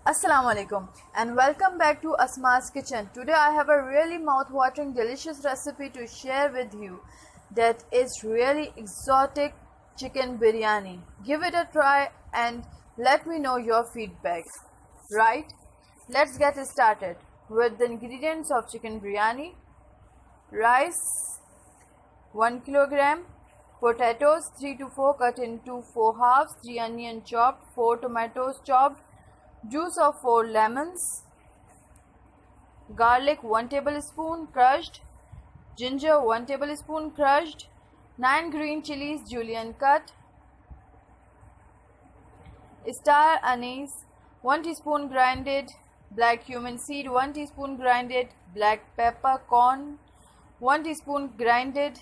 Assalamu alaikum and welcome back to Asma's Kitchen. Today I have a really mouth-watering delicious recipe to share with you that is really exotic chicken biryani. Give it a try and let me know your feedback. Right? Let's get started with the ingredients of chicken biryani. Rice 1 kilogram, potatoes 3 to 4 cut into 4 halves, 3 onion chopped, 4 tomatoes chopped, juice of 4 lemons, garlic 1 tablespoon crushed, ginger 1 tablespoon crushed, 9 green chilies julienne cut, star anise 1 teaspoon grinded, black cumin seed 1 teaspoon grinded, black peppercorn 1 teaspoon grinded,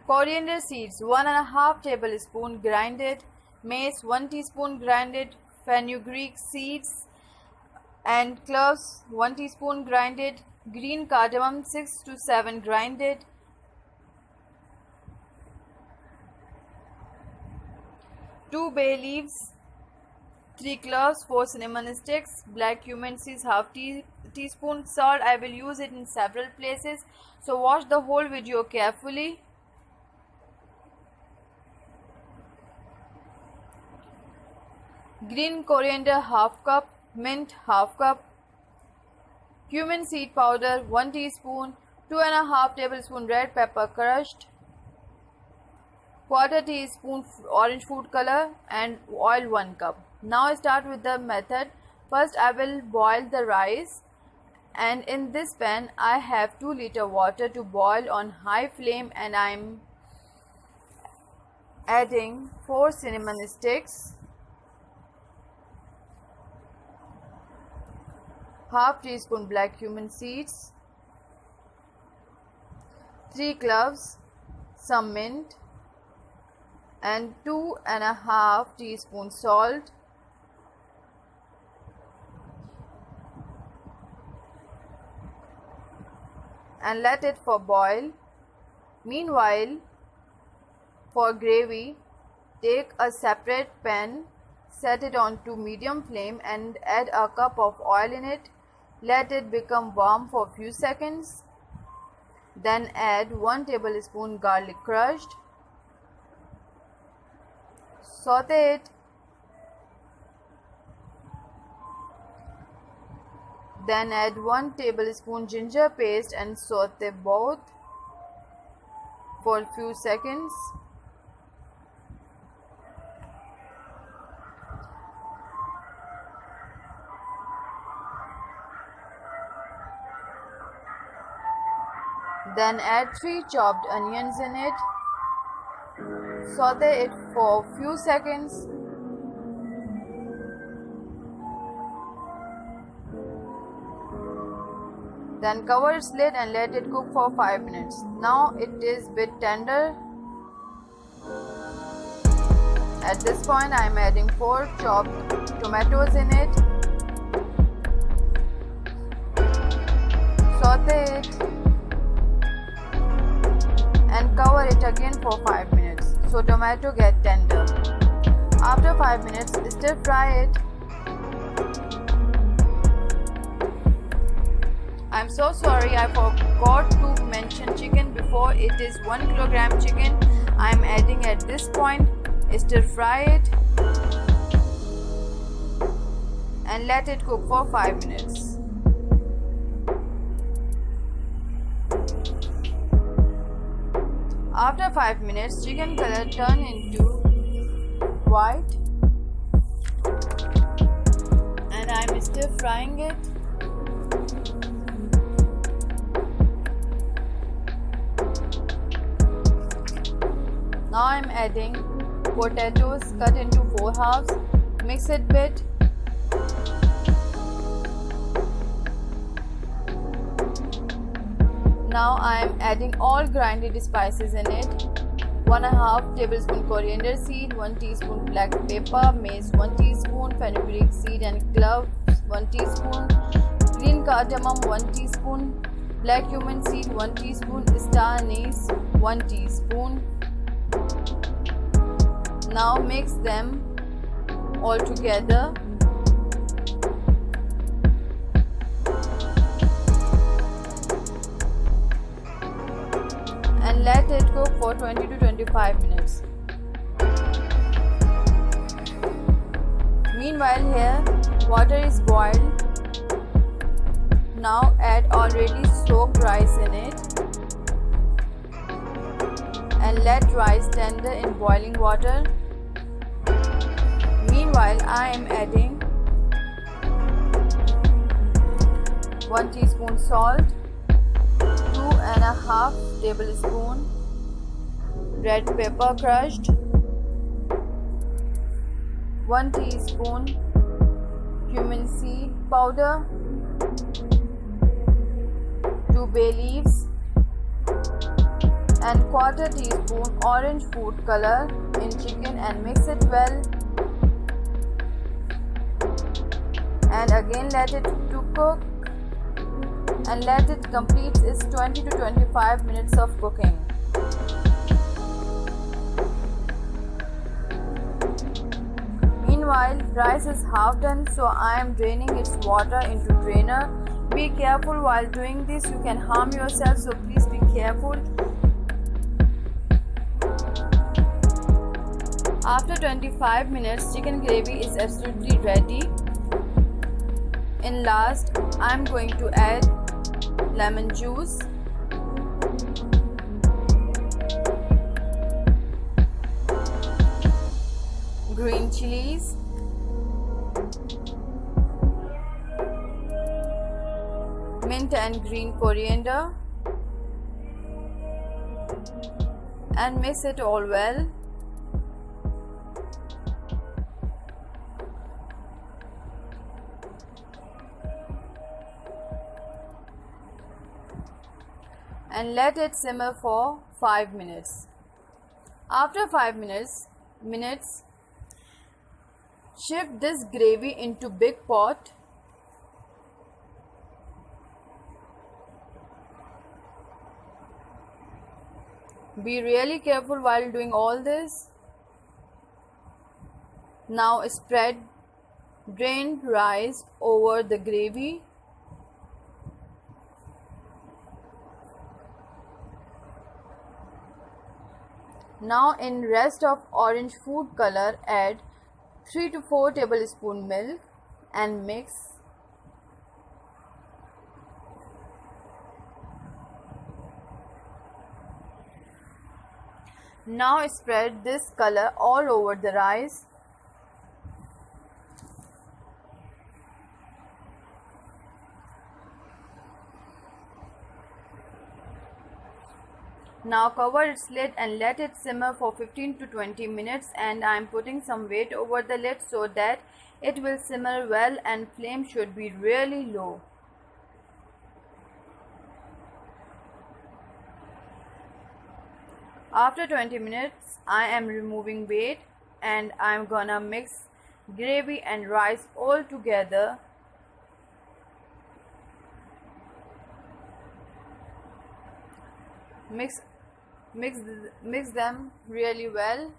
coriander seeds 1.5 tablespoon grinded, mace 1 teaspoon grinded, fenugreek seeds and cloves 1 teaspoon grinded, green cardamom 6 to 7 grinded, two bay leaves, 3 cloves, 4 cinnamon sticks, black cumin seeds half teaspoon, salt. I will use it in several places, so watch the whole video carefully. Green coriander half cup, mint half cup, cumin seed powder 1 teaspoon, 2.5 tablespoon red pepper crushed, quarter teaspoon orange food color and oil 1 cup. Now start with the method. First I will boil the rice, and in this pan I have 2 liter water to boil on high flame, and I am adding 4 cinnamon sticks, half teaspoon black cumin seeds, 3 cloves, some mint and 2.5 teaspoon salt, and let it for boil. Meanwhile, for gravy, take a separate pan, set it on to medium flame and add a cup of oil in it. Let it become warm for few seconds. Then add 1 tablespoon garlic crushed. Saute it. Then add 1 tablespoon ginger paste and saute both for a few seconds. Then add 3 chopped onions in it. Saute it for a few seconds. Then cover its lid and let it cook for 5 minutes. Now it is bit tender. At this point I am adding 4 chopped tomatoes in it. Saute it and cover it again for 5 minutes so tomato get tender. After 5 minutes, stir fry it. I'm so sorry, I forgot to mention chicken before. It is 1 kilogram chicken I'm adding at this point. Stir fry it and let it cook for 5 minutes. After 5 minutes, chicken color turn into white and I am still frying it. Now I am adding potatoes cut into 4 halves. Mix it bit. Now I am adding all grinded spices in it. 1.5 tablespoon coriander seed, 1 teaspoon black pepper, mace 1 teaspoon, fenugreek seed and cloves 1 teaspoon, green cardamom 1 teaspoon, black cumin seed 1 teaspoon, star anise 1 teaspoon, Now mix them all together. And let it cook for 20 to 25 minutes. Meanwhile here water is boiled. Now add already soaked rice in it and let rice tender in boiling water. Meanwhile I am adding 1 teaspoon salt, 2.5 tablespoon red pepper crushed, 1 teaspoon cumin seed powder, 2 bay leaves and 1/4 teaspoon orange food color in chicken and mix it well. And again let it to cook and let it complete its 20 to 25 minutes of cooking. Meanwhile, rice is half done, so I am draining its water into drainer. Be careful while doing this, you can harm yourself, so please be careful. After 25 minutes, chicken gravy is absolutely ready. In last, I am going to add lemon juice, green chilies, mint and green coriander, and mix it all well. And let it simmer for 5 minutes. After 5 minutes, shift this gravy into big pot. Be really careful while doing all this. Now spread drained rice over the gravy. Now in rest of orange food color add 3 to 4 tablespoon milk and mix. Now spread this color all over the rice. Now cover its lid and let it simmer for 15 to 20 minutes, and I am putting some weight over the lid so that it will simmer well, and flame should be really low. After 20 minutes I am removing weight and I am gonna mix gravy and rice all together. Mix them really well.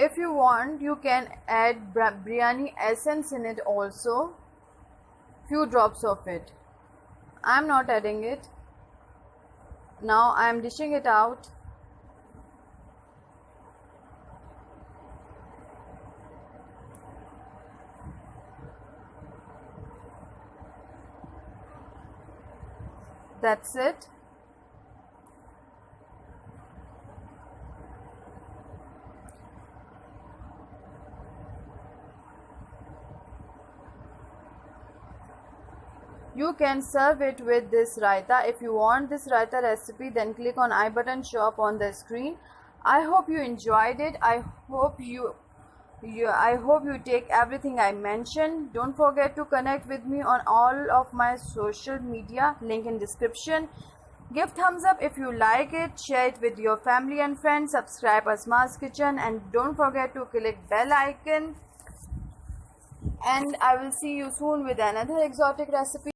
If you want, you can add biryani essence in it also, few drops of it. I am not adding it. Now I am dishing it out. That's it. You can serve it with this raita. If you want this raita recipe, then click on I button, show up on the screen. I hope you enjoyed it. I hope you I hope you take everything I mentioned. Don't forget to connect with me on all of my social media, link in description. Give thumbs up if you like it, share it with your family and friends, subscribe Asma's Kitchen, and don't forget to click bell icon. And I will see you soon with another exotic recipe.